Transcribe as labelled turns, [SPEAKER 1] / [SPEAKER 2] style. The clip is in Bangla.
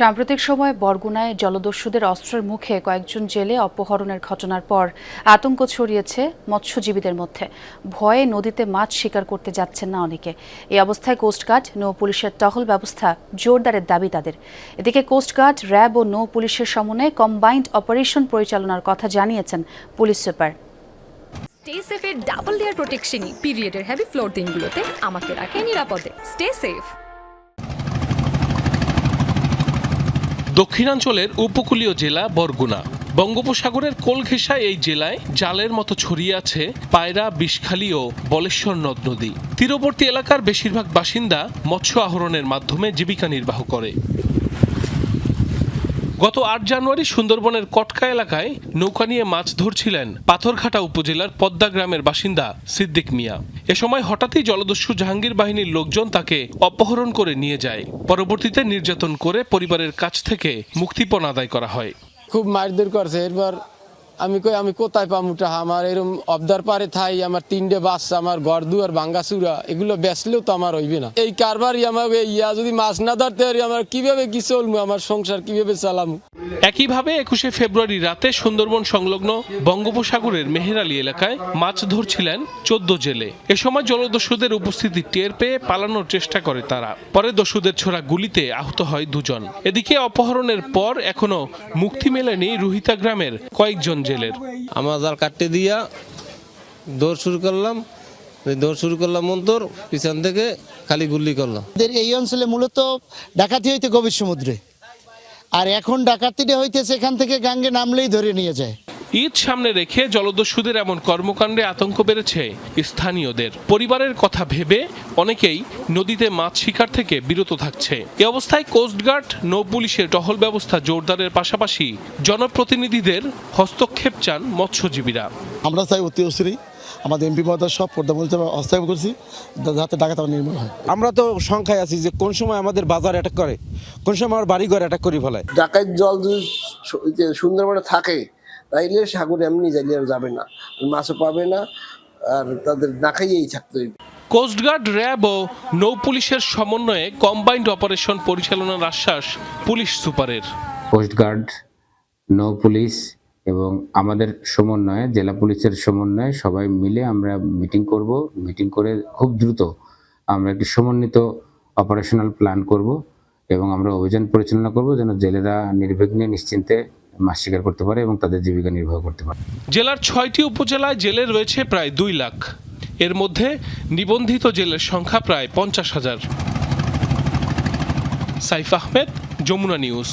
[SPEAKER 1] সাম্প্রতিক সময়ে বরগুনায় জলদস্যুদের অস্ত্রের মুখে কয়েকজন জেলে অপহরণের ঘটনার পর আতঙ্ক ছড়িয়েছে মৎস্যজীবীদের মধ্যে। ভয়ে নদীতে মাছ শিকার করতে যাচ্ছেন না অনেকে। এই অবস্থায় কোস্টগার্ড, নৌ পুলিশের টহল ব্যবস্থা জোরদারের দাবি তাদের। এদিকে কোস্টগার্ড, র্যাব ও নৌ পুলিশের সমন্বয়ে কম্বাইন্ড অপারেশন পরিচালনার কথা জানিয়েছেন পুলিশ সুপার।
[SPEAKER 2] স্টে সেফের ডাবল লেয়ার প্রোটেকশনই পিরিয়ডের হেভি ফ্লোর দিনগুলোতে আমাকে রাখে নিরাপদে। Stay safe.
[SPEAKER 3] দক্ষিণাঞ্চলের উপকূলীয় জেলা বরগুনা। বঙ্গোপসাগরের কোল ঘেঁষা এই জেলায় জালের মতো ছড়িয়ে আছে পায়রা, বিষখালী ও বলেশ্বর নদ নদী। তীরবর্তী এলাকার বেশিরভাগ বাসিন্দা মৎস্য আহরণের মাধ্যমে জীবিকা নির্বাহ করে। গত ৮ জানুয়ারি সুন্দরবনের কটকা এলাকায় নৌকা নিয়ে মাছ ধরছিলেন পাথরঘাটা উপজেলার পদ্মা গ্রামের বাসিন্দা সিদ্দিক মিয়া। এ সময় হঠাৎই জলদস্যু জাহাঙ্গীর বাহিনীর লোকজন তাকে অপহরণ করে নিয়ে যায়। পরবর্তীতে নির্যাতন করে পরিবারের কাছ থেকে মুক্তিপণ আদায় করা হয়।
[SPEAKER 4] খুব মারধর করছে। এরপর আমি কোথায় পামু টাকা? আমার এরকম অবদার পারে থাই, আমার 3টে বাচ্চা, আমার ঘর দুয়ার ভাঙ্গাচুরা, এগুলো বেচলেও তো আমার হইবে না। এই কারবারই আমাকে যদি মাছ না ধরতে পারি, আমার কিভাবে কি চলবো, আমার সংসার কিভাবে চালামু?
[SPEAKER 3] একইভাবে 21শে ফেব্রুয়ারি রাতে সুন্দরবন সংলগ্ন বঙ্গোপসাগরের মেহেরআলী এলাকায় মাছ ধরছিলেন 14 জেলে। এ সময় জলদস্যুদের উপস্থিতি টের পেয়ে পালানোর চেষ্টা করে তারা। পরে দস্যুদের ছোড়া গুলিতে আহত হয় 2 জন। এদিকে অপহরণের পর এখনো মুক্তি মেলেনি রুহিতা গ্রামের কয়েকজন জেলের।
[SPEAKER 5] আমার জাল কাটতে দিয়া দৌড় শুরু করলাম মন্তর পিছন থেকে খালি গুলি করলাম।
[SPEAKER 6] এই অঞ্চলে মূলত ডাকাতি হইতে গভীর সমুদ্রে, আর এখন ডাকাতিটা হইতেছে এখান থেকে গাঙ্গে নামলেই ধরে নিয়ে যায়।
[SPEAKER 3] ঈদ সামনে রেখে জলদস্যুদের এমন কর্মকাণ্ডে আতঙ্ক বেড়েছে স্থানীয়দের। পরিবারের কথা ভেবে অনেকেই নদীতে মাছ শিকার থেকে বিরত থাকছে। এ অবস্থায় কোস্টগার্ড, নৌ পুলিশের টহল ব্যবস্থা জোরদারের পাশাপাশি জনপ্রতিনিধিদের হস্তক্ষেপ চান মৎস্যজীবীরা।
[SPEAKER 7] আমরা চাই অতি অবশ্যই আমাদের এমপি মহোদয় সব পর্দামূলক হস্তক্ষেপ করছি, যাতে ডাকাতি নির্মূল হয়।
[SPEAKER 8] আমরা তো সংখ্যায় আছি যে কোন সময় আমাদের বাজার অ্যাটাক করে, কোন সময় আমার বাড়ি ঘর অ্যাটাক করে ফেলায়।
[SPEAKER 9] ডাকাত জল যদি সুন্দরবনে থাকে তাইলে সাগরে এমনি যাইলে আর যাবে না, মাছও পাবে না, আর তাদের না খাইয়েই থাকতে হইবে।
[SPEAKER 3] কোস্টগার্ড, র্যাব ও নৌ পুলিশের সমন্বয়ে কম্বাইন্ড অপারেশন পরিচালনার আশ্বাস পুলিশ সুপারের।
[SPEAKER 10] কোস্টগার্ড, নৌ পুলিশ এবং আমাদের সমন্বয়ে, জেলা পুলিশের সমন্বয়ে সবাই মিলে আমরা মিটিং করব। মিটিং করে খুব দ্রুত আমরা একটি সমন্বিত অপারেশনাল প্ল্যান করব এবং আমরা অভিযান পরিচালনা করব যেন জেলেরা নির্বিঘ্নে নিশ্চিন্তে মাছ শিকার করতে পারে এবং তাদের জীবিকা নির্বাহ করতে পারে।
[SPEAKER 3] জেলার 6টি উপজেলায় জেলে রয়েছে প্রায় 2 লাখ। এর মধ্যে নিবন্ধিত জেলের সংখ্যা প্রায় 50,000। সাইফ আহমেদ, যমুনা নিউজ।